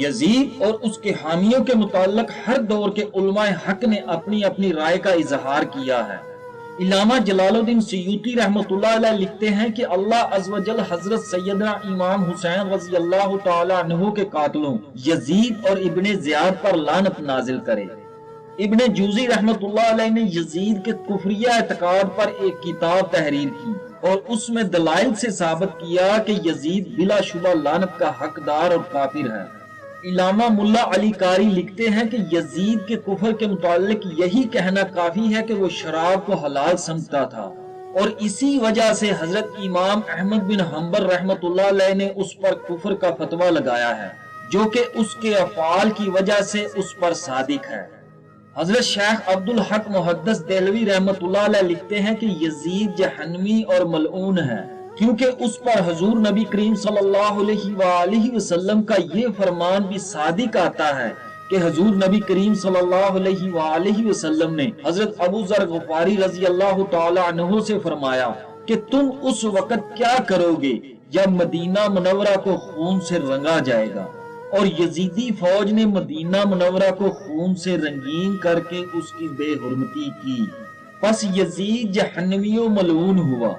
یزید اور اس کے حامیوں کے متعلق ہر دور کے علماء حق نے اپنی اپنی رائے کا اظہار کیا ہے۔ علامہ جلال الدین سیوطی رحمۃ اللہ علیہ لکھتے ہیں کہ اللہ عز و جل حضرت سیدنا امام حسین رضی اللہ تعالی عنہ کے قاتلوں یزید اور ابن زیاد پر لعنت نازل کرے۔ ابن جوزی رحمۃ اللہ علیہ نے یزید کے کفریہ اعتقاد پر ایک کتاب تحریر کی اور اس میں دلائل سے ثابت کیا کہ یزید بلا شبہ لعنت کا حقدار اور کافر ہے۔ علامہ ملا علی قاری لکھتے ہیں کہ یزید کے کفر کے متعلق یہی کہنا کافی ہے کہ وہ شراب کو حلال سمجھتا تھا، اور اسی وجہ سے حضرت امام احمد بن حنبل رحمۃ اللہ علیہ نے اس پر کفر کا فتویٰ لگایا ہے، جو کہ اس کے افعال کی وجہ سے اس پر صادق ہے۔ حضرت شیخ عبدالحق محدث دہلوی رحمۃ اللہ علیہ لکھتے ہیں کہ یزید جہنمی اور ملعون ہے، کیونکہ اس پر حضور نبی کریم صلی اللہ علیہ وآلہ وسلم کا یہ فرمان بھی صادق آتا ہے کہ حضور نبی کریم صلی اللہ علیہ وآلہ وسلم نے حضرت ابو ذر غفاری رضی اللہ تعالی عنہ سے فرمایا کہ تم اس وقت کیا کرو گے جب مدینہ منورہ کو خون سے رنگا جائے گا، اور یزیدی فوج نے مدینہ منورہ کو خون سے رنگین کر کے اس کی بے حرمتی کی، پس یزید جہنمی و ملعون ہوا۔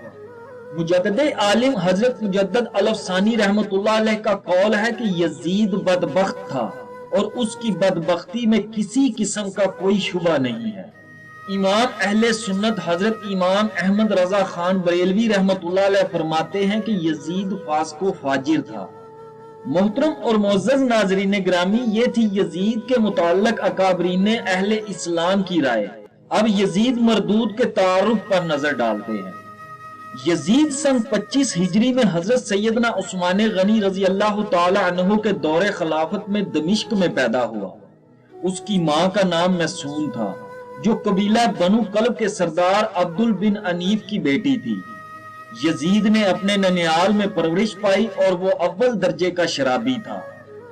مجدد عالم حضرت مجدد الفسانی رحمۃ اللہ علیہ کا قول ہے کہ یزید بدبخت تھا اور اس کی بدبختی میں کسی قسم کا کوئی شبہ نہیں ہے۔ امام اہل سنت حضرت امام احمد رضا خان بریلوی رحمۃ اللہ علیہ فرماتے ہیں کہ یزید فاسق و فاجر تھا۔ محترم اور معزز ناظرین گرامی، یہ تھی یزید کے متعلق اکابرین اہل اسلام کی رائے۔ اب یزید مردود کے تعارف پر نظر ڈالتے ہیں۔ یزید سن 25 ہجری میں حضرت سیدنا عثمان غنی رضی اللہ تعالی عنہ کے دور خلافت میں دمشق میں پیدا ہوا۔ اس کی ماں کا نام محسون تھا، جو قبیلہ بنو کلب کے سردار عبدل بن انیف کی بیٹی تھی۔ یزید نے اپنے ننیال میں پرورش پائی اور وہ اول درجے کا شرابی تھا۔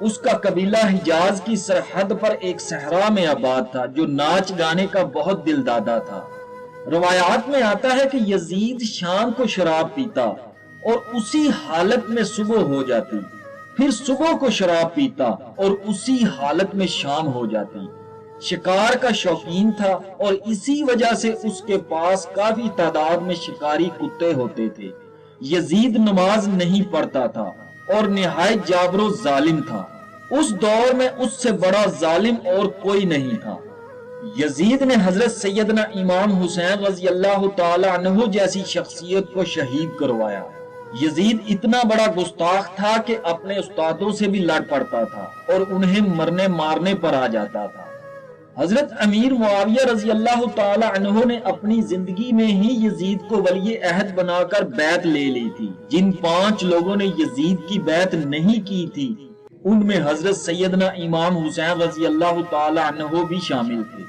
اس کا قبیلہ حجاز کی سرحد پر ایک صحرا میں آباد تھا، جو ناچ گانے کا بہت دل دادا تھا۔ روایات میں آتا ہے کہ یزید شام کو شراب پیتا اور اسی حالت میں صبح ہو جاتی، پھر صبح کو شراب پیتا اور اسی حالت میں شام ہو جاتی۔ شکار کا شوقین تھا اور اسی وجہ سے اس کے پاس کافی تعداد میں شکاری کتے ہوتے تھے۔ یزید نماز نہیں پڑھتا تھا اور نہایت جابر و ظالم تھا۔ اس دور میں اس سے بڑا ظالم اور کوئی نہیں تھا۔ یزید نے حضرت سیدنا امام حسین رضی اللہ تعالی عنہ جیسی شخصیت کو شہید کروایا۔ یزید اتنا بڑا گستاخ تھا کہ اپنے استادوں سے بھی لڑ پڑتا تھا اور انہیں مرنے مارنے پر آ جاتا تھا۔ حضرت امیر معاویہ رضی اللہ تعالی عنہ نے اپنی زندگی میں ہی یزید کو ولی عہد بنا کر بیعت لے لی تھی۔ جن 5 لوگوں نے یزید کی بیعت نہیں کی تھی، ان میں حضرت سیدنا امام حسین رضی اللہ تعالی عنہ بھی شامل تھے۔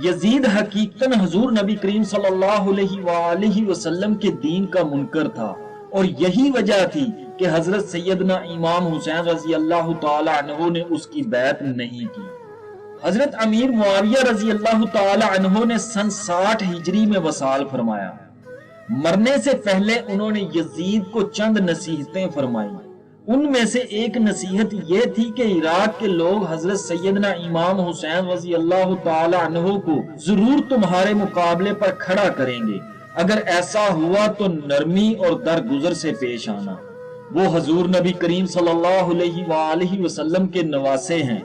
یزید حقیقتاً حضور نبی کریم صلی اللہ علیہ وآلہ وسلم کے دین کا منکر تھا، اور یہی وجہ تھی کہ حضرت سیدنا امام حسین رضی اللہ تعالی عنہ نے اس کی بیعت نہیں کی۔ حضرت امیر معاویہ رضی اللہ تعالی عنہ نے سن 60 ہجری میں وصال فرمایا۔ مرنے سے پہلے انہوں نے یزید کو چند نصیحتیں فرمائیں۔ ان میں سے ایک نصیحت یہ تھی کہ عراق کے لوگ حضرت سیدنا امام حسین رضی اللہ تعالی عنہ کو ضرور تمہارے مقابلے پر کھڑا کریں گے، اگر ایسا ہوا تو نرمی اور درگزر سے پیش آنا۔ وہ حضور نبی کریم صلی اللہ علیہ وآلہ وسلم کے نواسے ہیں۔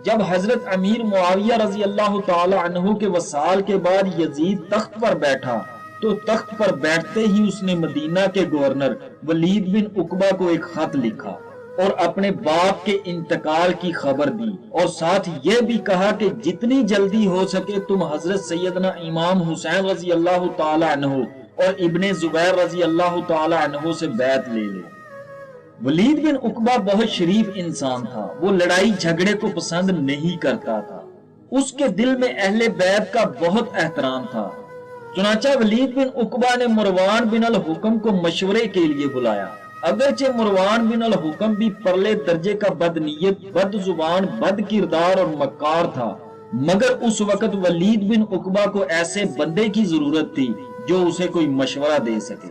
جب حضرت امیر معاویہ رضی اللہ تعالی عنہ کے وصال کے بعد یزید تخت پر بیٹھا تو تخت پر بیٹھتے ہی اس نے مدینہ کے گورنر ولید بن عقبہ کو ایک خط لکھا اور اپنے باپ کے انتقال کی خبر دی، اور ساتھ یہ بھی کہا کہ جتنی جلدی ہو سکے تم حضرت سیدنا امام حسین رضی اللہ تعالی عنہ اور ابن زبیر رضی اللہ تعالی عنہ سے بیعت لے لو۔ ولید بن عقبہ بہت شریف انسان تھا، وہ لڑائی جھگڑے کو پسند نہیں کرتا تھا۔ اس کے دل میں اہل بیت کا بہت احترام تھا۔ چنانچہ ولید بن عقبہ نے مروان بن الحکم کو مشورے کے لیے بلایا۔ اگرچہ مروان بن الحکم بھی پرلے درجے کا بد نیت، بد زبان، بد کردار اور مکار تھا، مگر اس وقت ولید بن عقبہ کو ایسے بندے کی ضرورت تھی جو اسے کوئی مشورہ دے سکے۔